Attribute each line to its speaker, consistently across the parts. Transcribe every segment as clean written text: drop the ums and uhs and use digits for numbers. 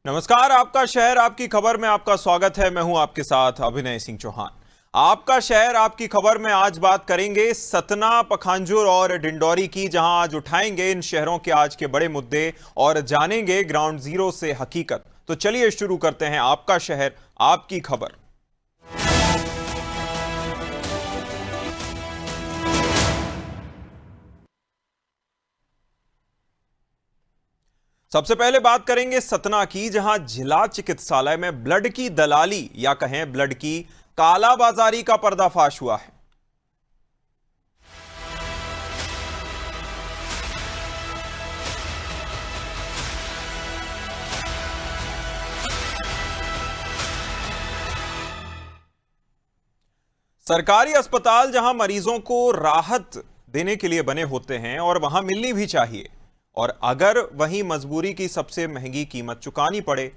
Speaker 1: नमस्कार, आपका शहर आपकी खबर में आपका स्वागत है। मैं हूं आपके साथ अभिनय सिंह चौहान। आपका शहर आपकी खबर में आज बात करेंगे सतना, पखांजूर और डिंडौरी की, जहां आज उठाएंगे इन शहरों के आज के बड़े मुद्दे और जानेंगे ग्राउंड जीरो से हकीकत। तो चलिए शुरू करते हैं आपका शहर आपकी खबर। सबसे पहले बात करेंगे सतना की, जहां जिला चिकित्सालय में ब्लड की दलाली या कहें ब्लड की कालाबाजारी का पर्दाफाश हुआ है। सरकारी अस्पताल जहां मरीजों को राहत देने के लिए बने होते हैं और वहां मिलनी भी चाहिए, और अगर वहीं मजबूरी की सबसे महंगी कीमत चुकानी पड़े,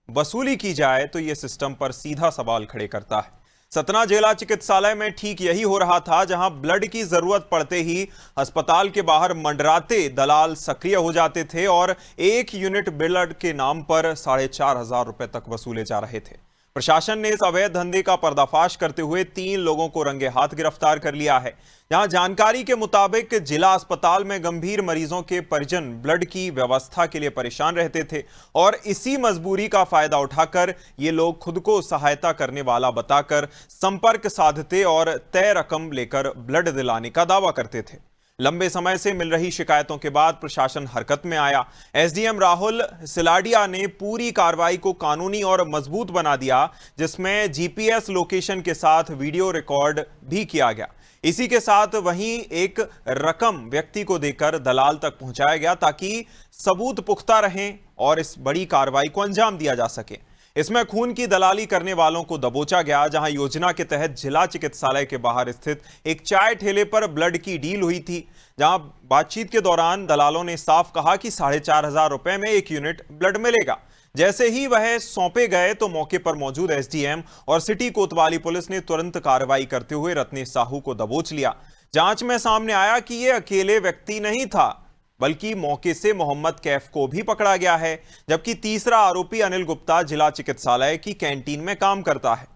Speaker 1: वसूली की जाए, तो यह सिस्टम पर सीधा सवाल खड़े करता है। सतना जिला चिकित्सालय में ठीक यही हो रहा था, जहां ब्लड की जरूरत पड़ते ही अस्पताल के बाहर मंडराते दलाल सक्रिय हो जाते थे और 1 यूनिट ब्लड के नाम पर 4,500 रुपए तक वसूले जा रहे थे। प्रशासन ने इस अवैध धंधे का पर्दाफाश करते हुए 3 लोगों को रंगे हाथ गिरफ्तार कर लिया है। यहां जानकारी के मुताबिक जिला अस्पताल में गंभीर मरीजों के परिजन ब्लड की व्यवस्था के लिए परेशान रहते थे और इसी मजबूरी का फायदा उठाकर ये लोग खुद को सहायता करने वाला बताकर संपर्क साधते और तय रकम लेकर ब्लड दिलाने का दावा करते थे। लंबे समय से मिल रही शिकायतों के बाद प्रशासन हरकत में आया। एसडीएम राहुल सिलाडिया ने पूरी कार्रवाई को कानूनी और मजबूत बना दिया, जिसमें जीपीएस लोकेशन के साथ वीडियो रिकॉर्ड भी किया गया। इसी के साथ वहीं एक रकम व्यक्ति को देकर दलाल तक पहुंचाया गया ताकि सबूत पुख्ता रहें और इस बड़ी कार्रवाई को अंजाम दिया जा सके। इसमें खून की दलाली करने वालों को दबोचा गया, जहां योजना के तहत जिला चिकित्सालय के बाहर स्थित एक चाय ठेले पर ब्लड की डील हुई थी, जहां बातचीत के दौरान दलालों ने साफ कहा कि 4,500 रुपए में 1 यूनिट ब्लड मिलेगा। जैसे ही वह सौंपे गए तो मौके पर मौजूद एसडीएम और सिटी कोतवाली पुलिस ने तुरंत कार्रवाई करते हुए रत्नेश साहू को दबोच लिया। जांच में सामने आया कि यह अकेले व्यक्ति नहीं था, बल्कि मौके से मोहम्मद कैफ को भी पकड़ा गया है, जबकि तीसरा आरोपी अनिल गुप्ता जिला चिकित्सालय की कैंटीन में काम करता है,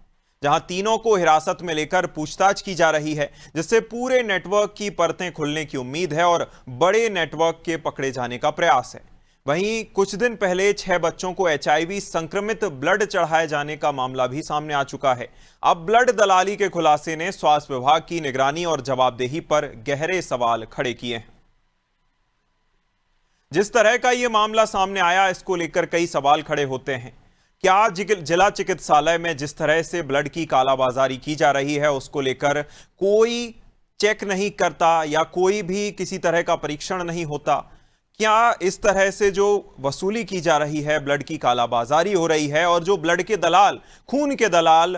Speaker 1: जहां तीनों को हिरासत में लेकर पूछताछ की जा रही है, जिससे पूरे नेटवर्क की परतें खुलने की उम्मीद है और बड़े नेटवर्क के पकड़े जाने का प्रयास है। वहीं कुछ दिन पहले 6 बच्चों को एचआईवी संक्रमित ब्लड चढ़ाए जाने का मामला भी सामने आ चुका है। अब ब्लड दलाली के खुलासे ने स्वास्थ्य विभाग की निगरानी और जवाबदेही पर गहरे सवाल खड़े किए हैं। जिस तरह का यह मामला सामने आया, इसको लेकर कई सवाल खड़े होते हैं। क्या जिला चिकित्सालय में जिस तरह से ब्लड की कालाबाजारी की जा रही है, उसको लेकर कोई चेक नहीं करता या कोई भी किसी तरह का परीक्षण नहीं होता? क्या इस तरह से जो वसूली की जा रही है, ब्लड की कालाबाजारी हो रही है और जो ब्लड के दलाल, खून के दलाल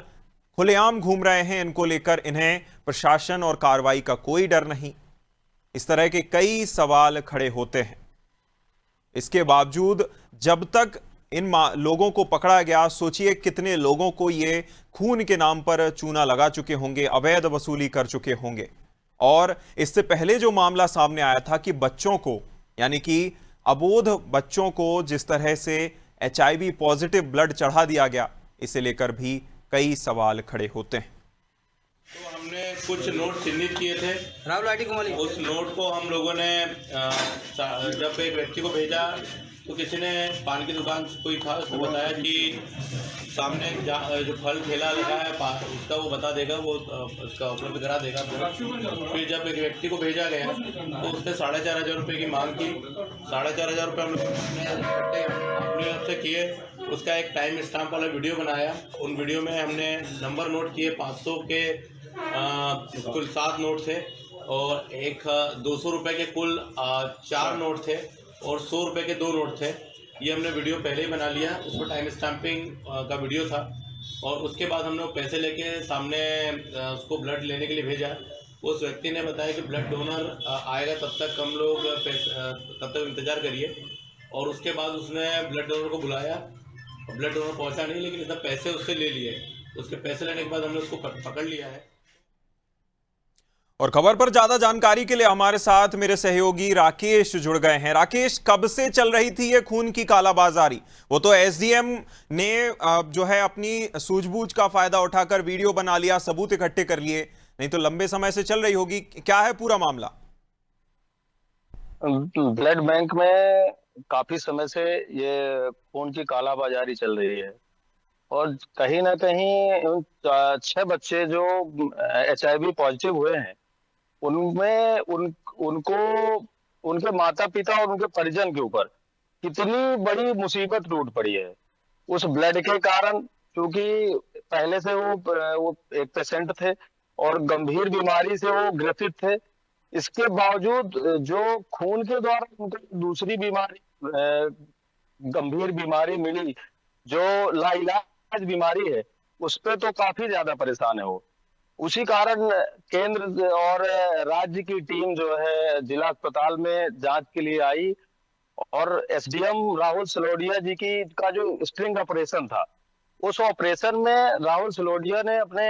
Speaker 1: खुलेआम घूम रहे हैं, इनको लेकर इन्हें प्रशासन और कार्रवाई का कोई डर नहीं? इस तरह के कई सवाल खड़े होते हैं। इसके बावजूद जब तक इन लोगों को पकड़ा गया, सोचिए कितने लोगों को ये खून के नाम पर चूना लगा चुके होंगे, अवैध वसूली कर चुके होंगे। और इससे पहले जो मामला सामने आया था कि बच्चों को, यानी कि अबोध बच्चों को जिस तरह से एचआईवी पॉजिटिव ब्लड चढ़ा दिया गया, इसे लेकर भी कई सवाल खड़े होते हैं।
Speaker 2: तो हमने कुछ नोट चिन्हित किए थे
Speaker 3: राहुल आईटी कुमारी।
Speaker 2: उस नोट को हम लोगों ने जब एक व्यक्ति को भेजा तो किसी ने पान की दुकान से कोई था, उसने बताया कि सामने जो फल ठेला लगा है उसका वो बता देगा, वो उसका उपलब्ध करा देगा। फिर जब एक व्यक्ति को भेजा गया तो उसने 4,500 रुपये की मांग की। 4,500 रुपये हम अपनी ओर से किए। उसका एक टाइम स्टाम्प वाला वीडियो बनाया। उन वीडियो में हमने नंबर नोट किए। 500 के कुल 7 नोट थे और एक 200 रुपये के कुल 4 नोट थे और 100 रुपये के 2 नोट थे। ये हमने वीडियो पहले ही बना लिया, उसमें टाइम स्टैम्पिंग का वीडियो था। और उसके बाद हमने पैसे लेके सामने उसको ब्लड लेने के लिए भेजा। उस व्यक्ति ने बताया कि ब्लड डोनर आएगा, तब तक हम लोग तब तक इंतज़ार करिए। और उसके बाद उसने ब्लड डोनर को बुलाया। ब्लड डोनर पहुंचा नहीं, लेकिन इतना पैसे उससे ले लिए। उसके पैसे लेने के बाद हमने उसको पकड़ लिया है।
Speaker 1: और खबर पर ज्यादा जानकारी के लिए हमारे साथ मेरे सहयोगी राकेश जुड़ गए हैं। राकेश, कब से चल रही थी ये खून की कालाबाजारी? वो तो एसडीएम ने जो है अपनी सूझबूझ का फायदा उठाकर वीडियो बना लिया, सबूत इकट्ठे कर लिए, नहीं तो लंबे समय से चल रही होगी। क्या है पूरा मामला?
Speaker 3: ब्लड बैंक में काफी समय से ये खून की कालाबाजारी चल रही है और कहीं ना कहीं 6 बच्चे जो HIV पॉजिटिव हुए हैं उनमें उनको उनके माता पिता और उनके परिजन के ऊपर कितनी बड़ी मुसीबत टूट पड़ी है उस ब्लड के कारण। क्योंकि पहले से वो एक पेशेंट थे और गंभीर बीमारी से वो ग्रसित थे। इसके बावजूद जो खून के द्वारा उनको दूसरी बीमारी, गंभीर बीमारी मिली जो लाइलाज बीमारी है, उस पे तो काफी ज्यादा परेशान है वो। उसी कारण केंद्र और राज्य की टीम जो है जिला अस्पताल में जांच के लिए आई और एसडीएम राहुल सलोडिया जी की का जो स्ट्रिंग ऑपरेशन था, उस ऑपरेशन में राहुल सलोडिया ने अपने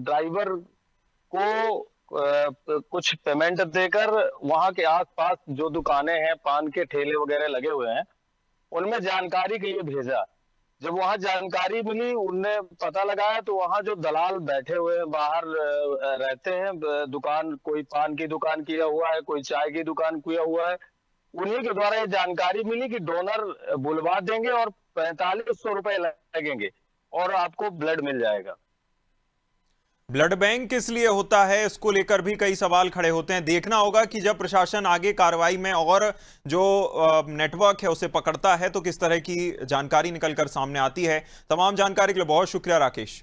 Speaker 3: ड्राइवर को कुछ पेमेंट देकर वहां के आसपास जो दुकानें हैं, पान के ठेले वगैरह लगे हुए हैं, उनमें जानकारी के लिए भेजा। जब वहां जानकारी मिली, उनने पता लगाया तो वहां जो दलाल बैठे हुए हैं बाहर रहते हैं, दुकान, कोई पान की दुकान किया हुआ है, कोई चाय की दुकान किया हुआ है, उन्हीं के द्वारा ये जानकारी मिली कि डोनर बुलवा देंगे और 4500 रुपए लगेंगे और आपको ब्लड मिल जाएगा।
Speaker 1: ब्लड बैंक किस लिए होता है, इसको लेकर भी कई सवाल खड़े होते हैं। देखना होगा कि जब प्रशासन आगे कार्रवाई में और जो नेटवर्क है उसे पकड़ता है तो किस तरह की जानकारी निकलकर सामने आती है। तमाम जानकारी के लिए बहुत शुक्रिया राकेश।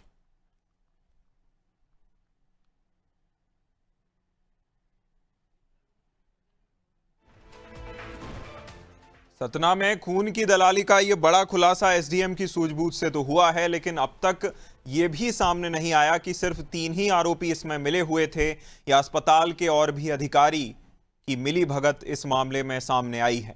Speaker 1: सतना में खून की दलाली का ये बड़ा खुलासा एसडीएम की सूझबूझ से तो हुआ है, लेकिन अब तक ये भी सामने नहीं आया कि सिर्फ 3 ही आरोपी इसमें मिले हुए थे या अस्पताल के और भी अधिकारी की मिली भगत इस मामले में सामने आई है।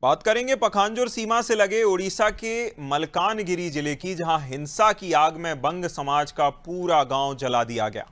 Speaker 1: बात करेंगे पखांजूर सीमा से लगे ओडिशा के मलकानगिरी जिले की, जहां हिंसा की आग में बंग समाज का पूरा गांव जला दिया गया।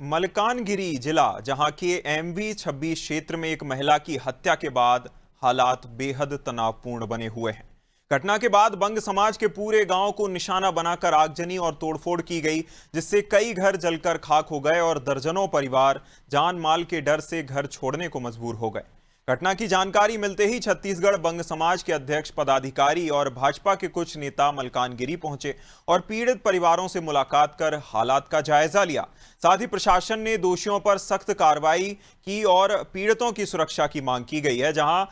Speaker 1: मलकानगिरी जिला, जहां के MV 26 क्षेत्र में एक महिला की हत्या के बाद हालात बेहद तनावपूर्ण बने हुए हैं। घटना के बाद बंग समाज के पूरे गांव को निशाना बनाकर आगजनी और तोड़फोड़ की गई, जिससे कई घर जलकर खाक हो गए और दर्जनों परिवार जान माल के डर से घर छोड़ने को मजबूर हो गए। घटना की जानकारी मिलते ही छत्तीसगढ़ बंग समाज के अध्यक्ष, पदाधिकारी और भाजपा के कुछ नेता मलकानगिरी पहुंचे और पीड़ित परिवारों से मुलाकात कर हालात का जायजा लिया। साथ ही प्रशासन ने दोषियों पर सख्त कार्रवाई की और पीड़ितों की सुरक्षा की मांग की गई है। जहां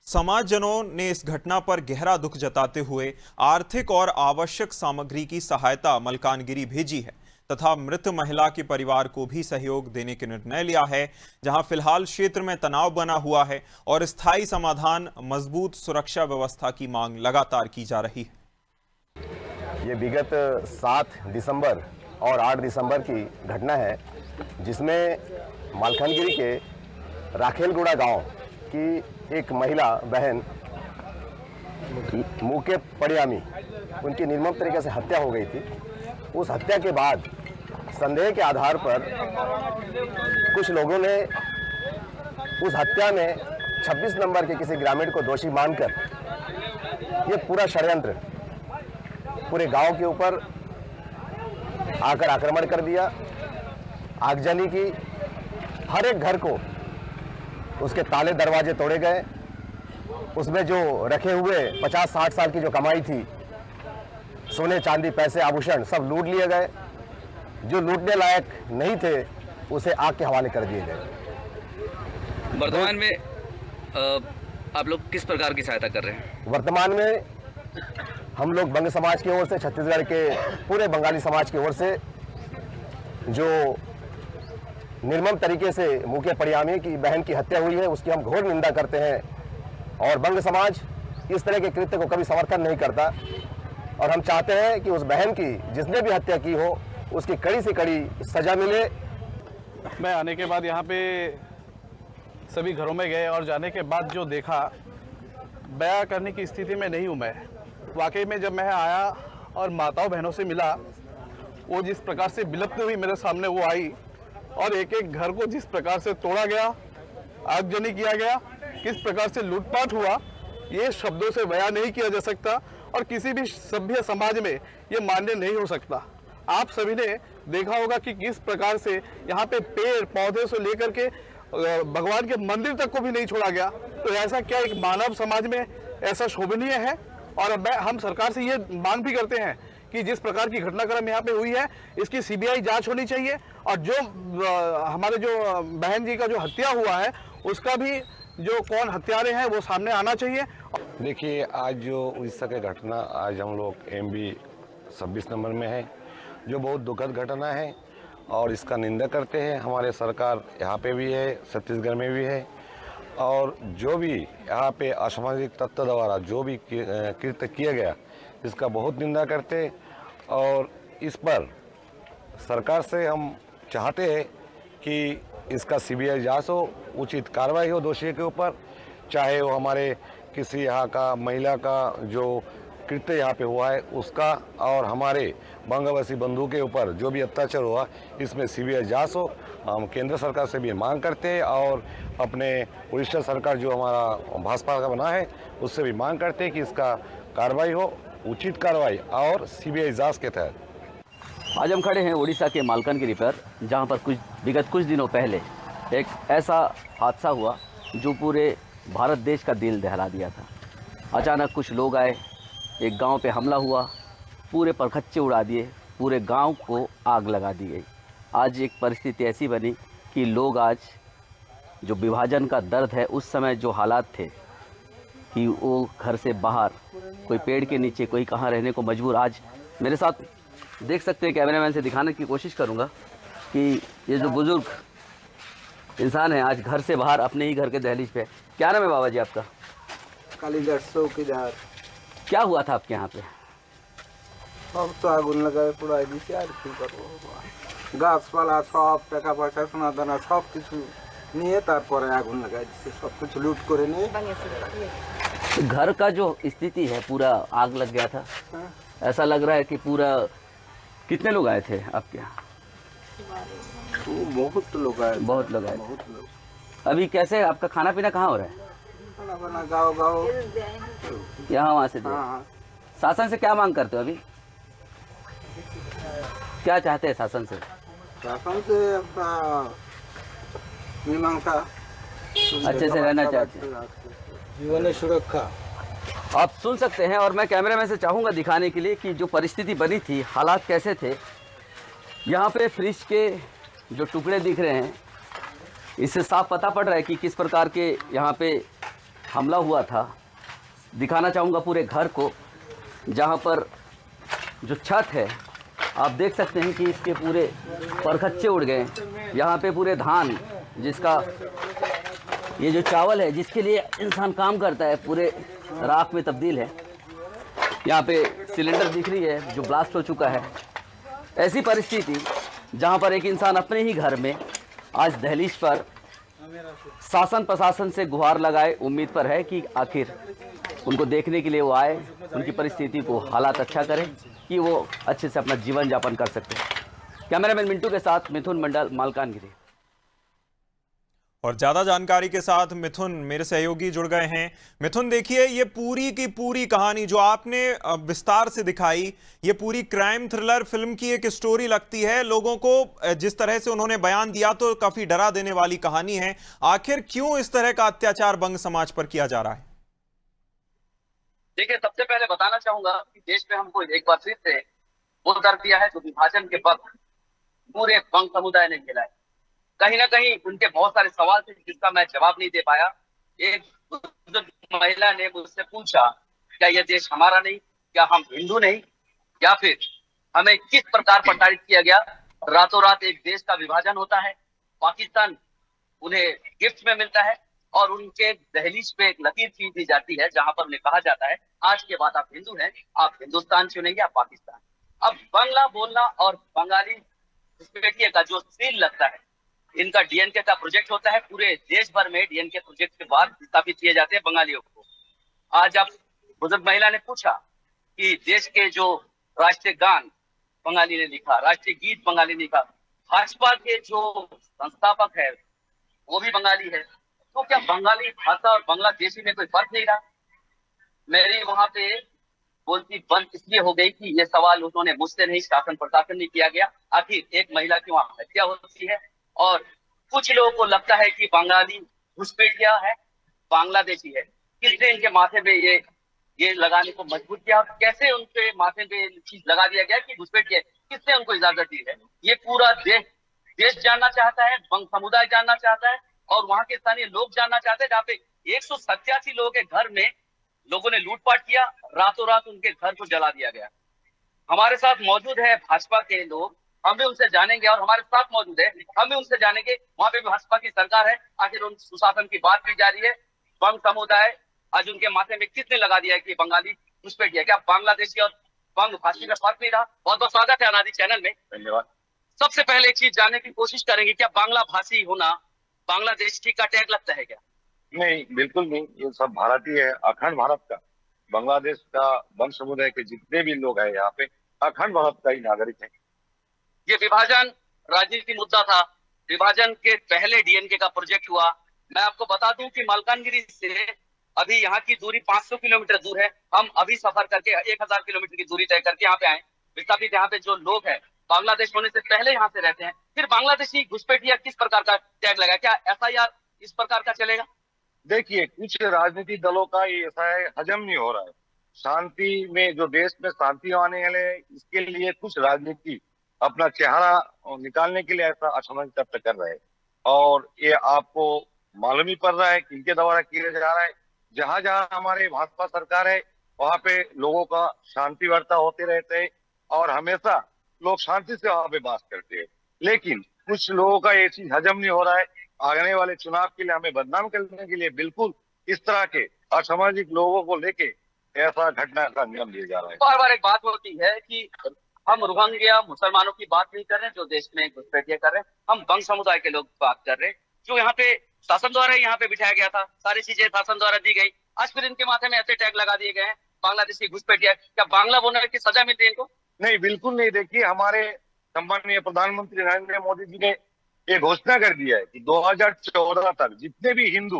Speaker 1: समाजजनों ने इस घटना पर गहरा दुख जताते हुए आर्थिक और आवश्यक सामग्री की सहायता मलकानगिरी भेजी है तथा मृत महिला के परिवार को भी सहयोग देने के निर्णय लिया है। जहां फिलहाल क्षेत्र में तनाव बना हुआ है और स्थायी समाधान, मजबूत सुरक्षा व्यवस्था की मांग लगातार की जा रही है।
Speaker 4: ये विगत 7 दिसंबर और 8 दिसंबर की घटना है, जिसमें मलकानगिरी के राखेलगुड़ा गांव की एक महिला बहन मुके पड़ियामी, उनकी निर्मम तरीके से हत्या हो गई थी। उस हत्या के बाद संदेह के आधार पर कुछ लोगों ने उस हत्या में 26 नंबर के किसी ग्रामीण को दोषी मानकर ये पूरा षड्यंत्र पूरे गांव के ऊपर आकर आक्रमण कर दिया, आगजनी की। हर एक घर को उसके ताले दरवाजे तोड़े गए, उसमें जो रखे हुए 50-60 साल की जो कमाई थी, सोने चांदी पैसे आभूषण सब लूट लिए गए। जो लूटने लायक नहीं थे उसे आग के हवाले कर दिए गए।
Speaker 5: वर्तमान में आप लोग किस प्रकार की सहायता कर रहे हैं?
Speaker 4: वर्तमान में हम लोग बंग समाज की ओर से, छत्तीसगढ़ के पूरे बंगाली समाज की ओर से जो निर्मम तरीके से मुके पड़ियामी की बहन की हत्या हुई है उसकी हम घोर निंदा करते हैं और बंग समाज इस तरह के कृत्य को कभी समर्थन नहीं करता और हम चाहते हैं कि उस बहन की जिसने भी हत्या की हो उसकी कड़ी से कड़ी सजा मिले।
Speaker 6: मैं आने के बाद यहाँ पे सभी घरों में गए और जाने के बाद जो देखा, बयां करने की स्थिति में नहीं हूँ मैं। वाकई में जब मैं आया और माताओं बहनों से मिला, वो जिस प्रकार से बिलखती हुई मेरे सामने वो आई और एक एक घर को जिस प्रकार से तोड़ा गया, आगजनी किया गया, किस प्रकार से लूटपाट हुआ, ये शब्दों से बयां नहीं किया जा सकता और किसी भी सभ्य समाज में ये मान्य नहीं हो सकता। आप सभी ने देखा होगा कि किस प्रकार से यहाँ पे पेड़ पौधे से लेकर के भगवान के मंदिर तक को भी नहीं छोड़ा गया। तो ऐसा क्या एक मानव समाज में ऐसा शोभनीय है? और अब हम सरकार से ये मांग भी करते हैं कि जिस प्रकार की घटनाक्रम यहाँ पे हुई है इसकी सीबीआई जांच होनी चाहिए और जो हमारे जो बहन जी का जो हत्या हुआ है उसका भी जो कौन हत्यारे हैं वो सामने आना चाहिए।
Speaker 7: देखिए, आज जो उड़ीसा की घटना, आज हम लोग MB 26 नंबर में है, जो बहुत दुखद घटना है और इसका निंदा करते हैं। हमारे सरकार यहाँ पे भी है, छत्तीसगढ़ में भी है और जो भी यहाँ पे असामाजिक तत्व द्वारा जो भी कृत्य किया गया इसका बहुत निंदा करते और इस पर सरकार से हम चाहते हैं कि इसका सीबीआई जांच हो, उचित कार्रवाई हो दोषी के ऊपर, चाहे वो हमारे किसी यहाँ का महिला का जो कृत्य यहाँ पे हुआ है उसका और हमारे बंगवासी बंधु के ऊपर जो भी अत्याचार हुआ इसमें सीबीआई जांच हो। हम केंद्र सरकार से भी मांग करते हैं और अपने उड़ीसा सरकार जो हमारा भाजपा का बना है उससे भी मांग करते हैं कि इसका कार्रवाई हो, उचित कार्रवाई और सीबीआई जांच के तहत।
Speaker 5: आज हम खड़े हैं उड़ीसा के मालकानगिरी पर, जहां पर विगत कुछ दिनों पहले एक ऐसा हादसा हुआ जो पूरे भारत देश का दिल दहला दिया था। अचानक कुछ लोग आए, एक गांव पे हमला हुआ, पूरे परखच्चे उड़ा दिए, पूरे गांव को आग लगा दी गई। आज एक परिस्थिति ऐसी बनी कि लोग आज जो विभाजन का दर्द है, उस समय जो हालात थे कि वो घर से बाहर, कोई पेड़ के नीचे, कोई कहाँ रहने को मजबूर। आज मेरे साथ देख सकते हैं, कैमरामैन से दिखाने की कोशिश करूंगा कि ये जो बुजुर्ग इंसान है आज घर से बाहर अपने ही घर के दहलीज पे। क्या नाम है बाबा जी आपका?
Speaker 8: कालीगढ़ चौकीदार।
Speaker 5: क्या हुआ था आपके यहाँ पे?
Speaker 8: अब तो आগুন লাগায় পুরাই দিছে আর কি করব। গাছপালা সব টাকা পয়সা সোনা দানা সব কিছু নিয়ে তারপরে আগুন লাগাই দিছে, সব কিছু লুট করে নিয়ে।
Speaker 5: घर का जो स्थिति है पूरा आग लग गया था। ऐसा लग रहा है कि पूरा, कितने लोग आए थे आपके यहाँ?
Speaker 8: बहुत लोग आए,
Speaker 5: बहुत लोग आए।
Speaker 8: बहुत लोग।
Speaker 5: अभी कैसे आपका खाना पीना कहाँ हो रहा है?
Speaker 8: खाना बना गाँव गाँव
Speaker 5: यहाँ वहाँ से दे।
Speaker 8: हाँ।
Speaker 5: शासन से क्या मांग करते हो अभी? क्या चाहते हैं शासन से?
Speaker 8: शासन से अपना मीमांसा
Speaker 5: अच्छे से रहना चाहते हैं,
Speaker 8: जीवन सुरक्षा।
Speaker 5: आप सुन सकते हैं। और मैं कैमरामैन से चाहूँगा दिखाने के लिए कि जो परिस्थिति बनी थी, हालात कैसे थे। यहाँ पे फ्रिज के जो टुकड़े दिख रहे हैं, इससे साफ पता पड़ रहा है कि किस प्रकार के यहाँ पे हमला हुआ था। दिखाना चाहूँगा पूरे घर को, जहाँ पर जो छत है आप देख सकते हैं कि इसके पूरे परखच्चे उड़ गए। यहाँ पे पूरे धान, जिसका ये जो चावल है जिसके लिए इंसान काम करता है, पूरे राख में तब्दील है। यहाँ पे सिलेंडर दिख रही है जो ब्लास्ट हो चुका है। ऐसी परिस्थिति जहाँ पर एक इंसान अपने ही घर में आज दहलीज पर शासन प्रशासन से गुहार लगाए, उम्मीद पर है कि आखिर उनको देखने के लिए वो आए, उनकी परिस्थिति को हालात अच्छा करें कि वो अच्छे से अपना जीवन यापन कर सकते हैं। कैमरामैन मिंटू के साथ मिथुन मंडल, मालकानगिरी।
Speaker 1: और ज्यादा जानकारी के साथ मिथुन मेरे सहयोगी जुड़ गए हैं। मिथुन, देखिए, ये पूरी की पूरी कहानी जो आपने विस्तार से दिखाई, ये पूरी क्राइम थ्रिलर फिल्म की एक स्टोरी लगती है। लोगों को जिस तरह से उन्होंने बयान दिया तो काफी डरा देने वाली कहानी है। आखिर क्यों इस तरह का अत्याचार बंग समाज पर किया जा रहा है?
Speaker 5: देखिए, सबसे पहले बताना चाहूंगा कि देश में हमको एक बार फिर से वो दर्द दिया है जो विभाजन के वक्त पूरे बंग समुदाय ने झेला है। कहीं ना कहीं उनके बहुत सारे सवाल थे जिसका मैं जवाब नहीं दे पाया। एक महिला ने मुझसे पूछा, क्या यह देश हमारा नहीं, क्या हम हिंदू नहीं, या फिर हमें किस प्रकार प्रताड़ित किया गया? रातों रात एक देश का विभाजन होता है, पाकिस्तान उन्हें गिफ्ट में मिलता है और उनके दहलीज पे एक लकीर खींच दी जाती है जहां पर उन्हें कहा जाता है आज के बाद आप हिंदू हैं, आप हिंदुस्तान चुनेंगे या पाकिस्तान। अब बांग्ला बोलना और बंगाली घुसपैठिए का जो सील लगता है, इनका डीएनके का प्रोजेक्ट होता है, पूरे देश भर में डीएनके प्रोजेक्ट के बाद स्थापित किए जाते हैं बंगालियों को। आज आप बुजुर्ग महिला ने पूछा कि देश के जो राष्ट्रीय गान बंगाली ने लिखा, राष्ट्रीय गीत बंगाली ने लिखा, भाजपा के जो संस्थापक है वो भी बंगाली है, तो क्या बंगाली भाषा और बांग्लादेशी में कोई फर्क नहीं रहा? मेरी वहां पे बोलती बंद इसलिए हो गई कि ये सवाल उन्होंने मुझसे नहीं, शासन प्रशासन नहीं किया गया। आखिर एक महिला की वहां हत्या होती है और कुछ लोगों को लगता है कि बंगाली घुसपैठिया है, बांग्लादेशी है। किसने इनके माथे पे ये लगाने को मजबूर किया? कैसे उनके माथे पे चीज लगा दिया गया कि घुसपैठिया? किसने उनको इजाजत दी है? ये पूरा देश जानना चाहता है, बंग समुदाय जानना चाहता है और वहां के स्थानीय लोग जानना चाहते हैं। जहाँ पे 187 लोगों के घर में लोगों ने लूटपाट किया, रातों रात उनके घर को जला दिया गया। हमारे साथ मौजूद है भाजपा के लोग, हम भी उनसे जानेंगे और हमारे साथ मौजूद है, हम भी उनसे जानेंगे। वहां पे भी भाजपा की सरकार है, आखिर उन सुशासन की बात की जा रही है। बंग समुदाय आज उनके माथे में किसने लगा दिया है कि बंगाली घुसपैठिया? क्या बांग्लादेशी और बंग भाषी में फर्क नहीं रहा? बहुत बहुत स्वागत है अनादि चैनल में, धन्यवाद। सबसे पहले एक चीज जानने की कोशिश करेंगे, क्या बांग्ला भाषी होना बांग्लादेशी का टैग लगता है क्या?
Speaker 7: नहीं, बिल्कुल नहीं। ये सब भारतीय है, अखंड भारत का, बांग्लादेश का बंग समुदाय के जितने भी लोग हैं यहाँ पे अखंड भारत का ही नागरिक है।
Speaker 5: ये विभाजन राजनीति मुद्दा था, विभाजन के पहले डीएनके का प्रोजेक्ट हुआ। मैं आपको बता दूं कि मलकानगिरी से अभी यहाँ की दूरी 500 किलोमीटर दूर है। हम अभी सफर करके 1000 किलोमीटर की दूरी तय करके यहाँ पे आए। विस्थापित यहाँ पे जो लोग हैं बांग्लादेश होने से पहले यहाँ से रहते हैं। फिर बांग्लादेशी घुसपैठिया किस प्रकार का टैग लगा? क्या एफआईआर इस प्रकार का चलेगा?
Speaker 7: देखिए, कुछ राजनीतिक दलों का ये ऐसा है, हजम नहीं हो रहा है। शांति में, जो देश में शांति आने वाले, इसके लिए कुछ राजनीति अपना चेहरा निकालने के लिए ऐसा असामाजिक तत्व कर रहे हैं और ये आपको मालूम ही पड़ रहा है कि इनके द्वारा किया जा रहा है। जहां जहां हमारे भाजपा सरकार है वहां पे लोगों का शांति वार्ता होते रहते हैं और हमेशा लोग शांति से वहां पे बात करते हैं। लेकिन कुछ लोगों का ये चीज हजम नहीं हो रहा है। आने वाले चुनाव के लिए हमें बदनाम करने के लिए बिल्कुल इस तरह के असामाजिक लोगों को लेके ऐसा घटना का अंजाम दिया जा रहा है।
Speaker 5: बार बार एक बात होती है कि हम रोहिंग्या मुसलमानों की बात नहीं कर रहे जो देश में घुसपैठिया कर रहे हैं, हम बंग समुदाय के लोग बात कर रहे हैं जो यहाँ पे शासन द्वारा यहाँ पे बिठाया गया था, सारी चीजें शासन द्वारा दी गई। आज फिर इनके माथे में ऐसे टैग लगा दिए गए हैं बांग्लादेशी घुसपैठिया। क्या बांग्ला बोलने की सजा मिलती है इनको?
Speaker 7: नहीं, बिल्कुल नहीं। देखिए, हमारे सम्माननीय प्रधानमंत्री नरेंद्र मोदी जी ने ये घोषणा कर दिया है कि 2014 तक जितने भी हिंदू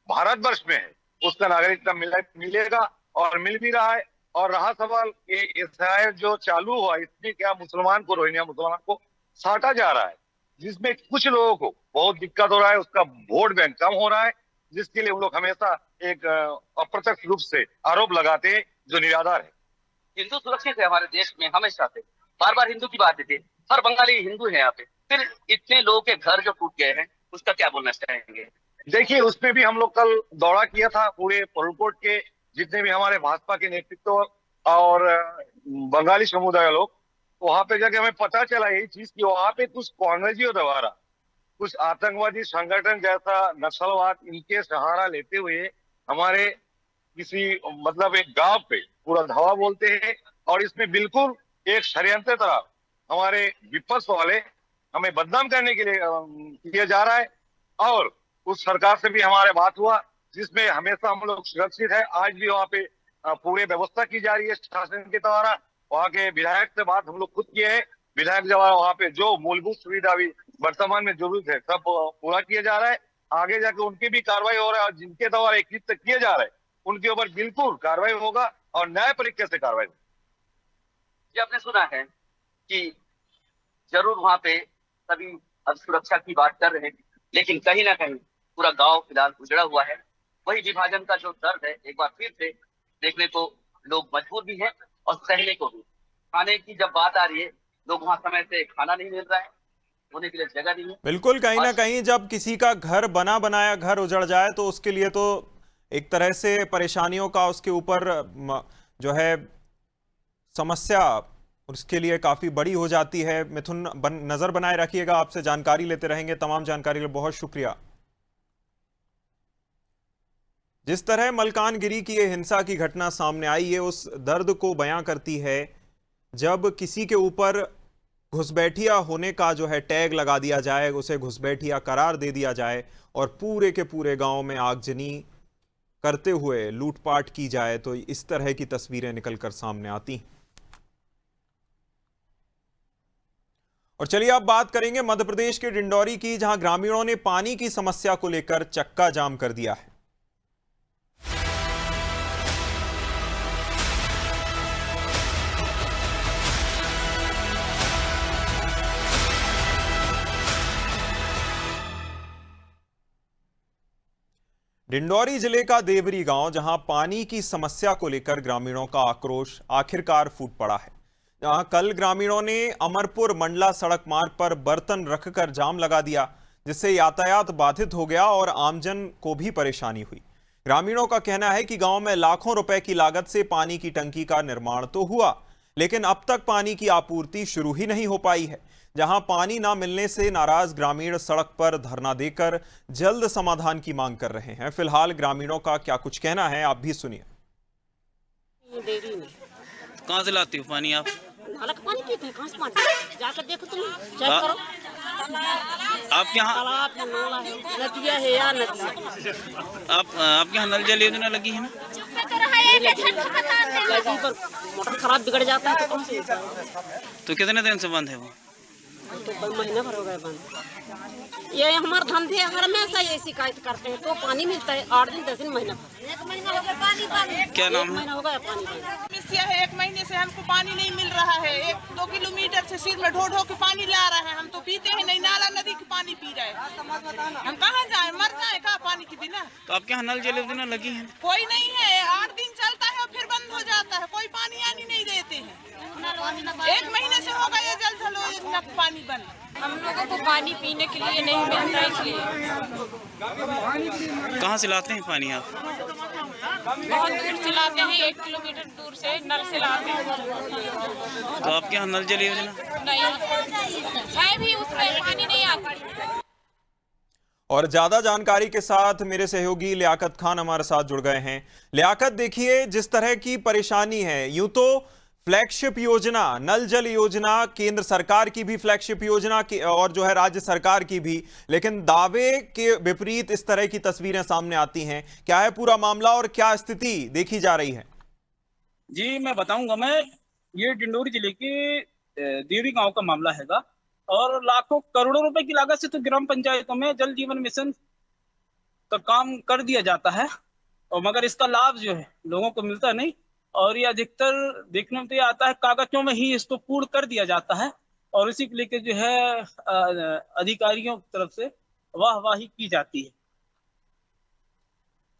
Speaker 7: भारतवर्ष में है उसका नागरिकता मिलेगा और मिल भी रहा है। और रहा सवाल ये एसआईआर जो चालू हुआ, इसमें क्या मुसलमान को, रोहिंग्या मुसलमान को साटा जा रहा है, जिसमें कुछ लोगों को बहुत दिक्कत हो रहा है, उसका वोट बैंक कम हो रहा है, जिसके लिए वो लोग हमेशा एक अप्रत्यक्ष रूप से आरोप लगाते हैं जो निराधार है।
Speaker 5: हिंदू सुरक्षित है हमारे देश में हमेशा से, बार बार हिंदू की बात थी, हर बंगाली हिंदू है यहाँ पे, फिर इतने लोगों के घर जो टूट गए हैं उसका क्या बोलना चाहेंगे?
Speaker 7: देखिए, उसमें भी हम लोग कल दौरा किया था, पूरे पलकोट के जितने भी हमारे भाजपा के नेतृत्व और बंगाली समुदाय लोग, वहां पे जाके हमें पता चला यही चीज कि वहां पे कुछ कांग्रेसियों द्वारा कुछ आतंकवादी संगठन जैसा नक्सलवाद इनके सहारा लेते हुए हमारे किसी मतलब एक गांव पे पूरा धावा बोलते हैं और इसमें बिल्कुल एक षड्यंत्र तरह हमारे विपक्ष वाले हमें बदनाम करने के लिए किया जा रहा है। और उस सरकार से भी हमारे बात हुआ जिसमें हमेशा हम लोग सुरक्षित है। आज भी वहाँ पे पूरी व्यवस्था की जा रही है शासन के द्वारा। वहाँ के विधायक से बात हम लोग खुद किए हैं, विधायक द्वारा वहाँ पे जो मूलभूत सुविधा भी वर्तमान में जरूरत है सब पूरा किया जा रहा है। आगे जाके उनकी भी कार्रवाई हो रहा है और जिनके द्वारा एक किया जा रहा है उनके ऊपर बिल्कुल कार्रवाई होगा और न्याय तरीके से कार्रवाई होगी।
Speaker 5: आपने सुना है कि जरूर वहां पे सभी अब सुरक्षा की बात कर रहे हैं, लेकिन कहीं ना कहीं पूरा गांव फिलहाल उजड़ा हुआ है। वही विभाजन का जो दर्द है एक बार फिर से देखने को लोग मजबूर भी हैं और सहने को भी। खाने की जब बात आ रही है, लोग वहां समय से खाना नहीं मिल रहा है, होने के लिए जगह नहीं है।
Speaker 1: बिल्कुल, कहीं ना कहीं जब किसी का घर बना बनाया घर उजड़ जाए तो उसके लिए तो एक तरह से परेशानियों का उसके ऊपर जो है समस्या उसके लिए काफी बड़ी हो जाती है। मिथुन, नजर बनाए रखिएगा, आपसे जानकारी लेते रहेंगे। तमाम जानकारी के लिए बहुत शुक्रिया। जिस तरह मलकानगिरी की ये हिंसा की घटना सामने आई है उस दर्द को बयां करती है जब किसी के ऊपर घुसपैठिया होने का जो है टैग लगा दिया जाए, उसे घुसपैठिया करार दे दिया जाए और पूरे के पूरे गांव में आगजनी करते हुए लूटपाट की जाए, तो इस तरह की तस्वीरें निकलकर सामने आती हैं। और चलिए अब बात करेंगे मध्य प्रदेश के डिंडौरी की, जहां ग्रामीणों ने पानी की समस्या को लेकर चक्का जाम कर दिया है। डिंडौरी जिले का देवरी गांव, जहां पानी की समस्या को लेकर ग्रामीणों का आक्रोश आखिरकार फूट पड़ा है। जहां कल ग्रामीणों ने अमरपुर मंडला सड़क मार्ग पर बर्तन रखकर जाम लगा दिया, जिससे यातायात बाधित हो गया और आमजन को भी परेशानी हुई। ग्रामीणों का कहना है कि गांव में लाखों रुपए की लागत से पानी की टंकी का निर्माण तो हुआ, लेकिन अब तक पानी की आपूर्ति शुरू ही नहीं हो पाई है। जहां पानी ना मिलने से नाराज ग्रामीण सड़क पर धरना देकर जल्द समाधान की मांग कर रहे हैं। फिलहाल ग्रामीणों का क्या कुछ कहना है, आप भी सुनिए।
Speaker 9: कहाँ से लाती हो पानी आप?
Speaker 10: नाला का पानी पीते हैं, कहाँ से पानी? जाकर देखो तुम, चेक करो।
Speaker 9: आपके यहाँ
Speaker 10: तालाब है, नाला है, नदिया है या नदिया?
Speaker 9: आपके यहाँ नल जल योजना लगी है ना?
Speaker 10: नदी पर मोटर खराब बिगड़ जाता है तो कौन से?
Speaker 9: तो कितने दिन से बंद है वो?
Speaker 10: तो महीना भर हो गया बंद। ये हमारे धंधे हमेशा ये शिकायत करते हैं, तो पानी मिलता है 8 दिन 10 दिन, महीना भर। 1 महीना हो गया पानी बंद।
Speaker 9: क्या नाम है?
Speaker 10: 1 महीना हो गया पानी बंद।
Speaker 11: समस्या है, 1 महीने से हमको पानी नहीं मिल रहा है। 1-2 किलोमीटर से सिर में ढो ढो के पानी ला रहे हैं, हम तो पीते हैं नहीं, नाला नदी के पानी पी रहे हैं। हम कहाँ जाए, मर जाए का पानी के बिना?
Speaker 9: तो आपके यहाँ नल जल योजना लगी है?
Speaker 11: कोई नहीं है, 8 दिन चलता है और फिर बंद हो जाता है, कोई पानी आनी नहीं देते हैं। 1 महीने से हो गया जल थल योजना का पानी बंद।
Speaker 12: हम लोगों को पानी पीने के लिए नहीं मिलता, इसलिए।
Speaker 9: कहाँ से लाते हैं पानी आप?
Speaker 12: बहुत दूर से लाते हैं, 1 किलोमीटर दूर से नल से लाते हैं।
Speaker 9: तो आपके यहाँ नल जल योजना
Speaker 12: नहीं है, भी उसमें पानी नहीं आता।
Speaker 1: और ज्यादा जानकारी के साथ मेरे सहयोगी लियाकत खान हमारे साथ जुड़ गए हैं। लियाकत, देखिए जिस तरह की परेशानी है, यूं तो फ्लैगशिप योजना नल जल योजना केंद्र सरकार की भी फ्लैगशिप योजना की और जो है राज्य सरकार की भी, लेकिन दावे के विपरीत इस तरह की तस्वीरें सामने आती हैं। क्या है पूरा मामला और क्या स्थिति देखी जा रही है?
Speaker 13: जी मैं बताऊंगा। मैं ये डिंडौरी जिले के देवरी गांव का मामला हैगा और लाखों करोड़ों रुपए की लागत से तो ग्राम पंचायतों में जल जीवन मिशन का काम कर दिया जाता है, और मगर इसका लाभ जो है लोगों को मिलता नहीं। और ये अधिकतर देखने में तो ये आता है कागजों में ही इसको पूर्ण कर दिया जाता है, और इसी को लेकर जो है अधिकारियों की तरफ से वाहवाही की जाती है।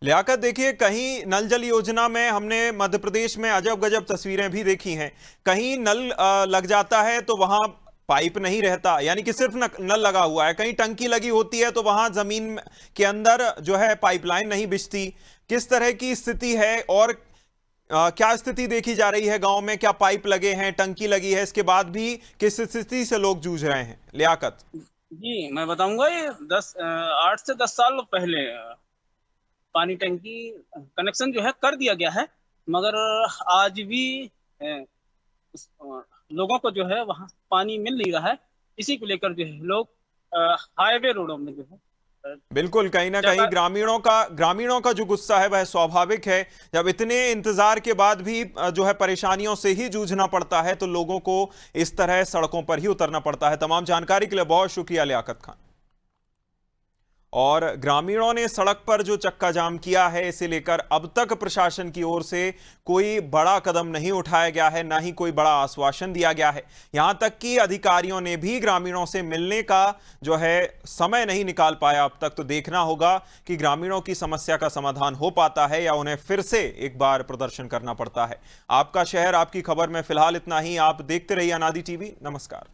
Speaker 1: लियाकत, देखिए कहीं नल जल योजना में हमने मध्य प्रदेश में अजब गजब तस्वीरें भी देखी हैं। कहीं नल लग जाता है तो वहां पाइप नहीं रहता, यानी कि सिर्फ नल लगा हुआ है। कहीं टंकी लगी होती है तो वहां जमीन के अंदर जो है पाइपलाइन नहीं बिछती। किस तरह की स्थिति है और क्या स्थिति देखी जा रही है गांव में? क्या पाइप लगे हैं, टंकी लगी है, इसके बाद भी किस स्थिति से लोग जूझ रहे हैं? लियाकत
Speaker 13: जी मैं बताऊंगा। ये 8 से 10 साल पहले पानी टंकी कनेक्शन जो है कर दिया गया है, मगर आज भी लोगों को जो है वहाँ पानी मिल नहीं रहा है। इसी को लेकर जो है लोग हाईवे रोडों में जो है
Speaker 1: बिल्कुल कहीं ना कहीं ग्रामीणों का जो गुस्सा है वह स्वाभाविक है। जब इतने इंतजार के बाद भी जो है परेशानियों से ही जूझना पड़ता है तो लोगों को इस तरह सड़कों पर ही उतरना पड़ता है। तमाम जानकारी के लिए बहुत शुक्रिया लियाकत खान। और ग्रामीणों ने सड़क पर जो चक्का जाम किया है, इसे लेकर अब तक प्रशासन की ओर से कोई बड़ा कदम नहीं उठाया गया है, ना ही कोई बड़ा आश्वासन दिया गया है। यहां तक कि अधिकारियों ने भी ग्रामीणों से मिलने का जो है समय नहीं निकाल पाया अब तक। तो देखना होगा कि ग्रामीणों की समस्या का समाधान हो पाता है या उन्हें फिर से एक बार प्रदर्शन करना पड़ता है। आपका शहर आपकी खबर में फिलहाल इतना ही। आप देखते रहिए अनादि टीवी। नमस्कार।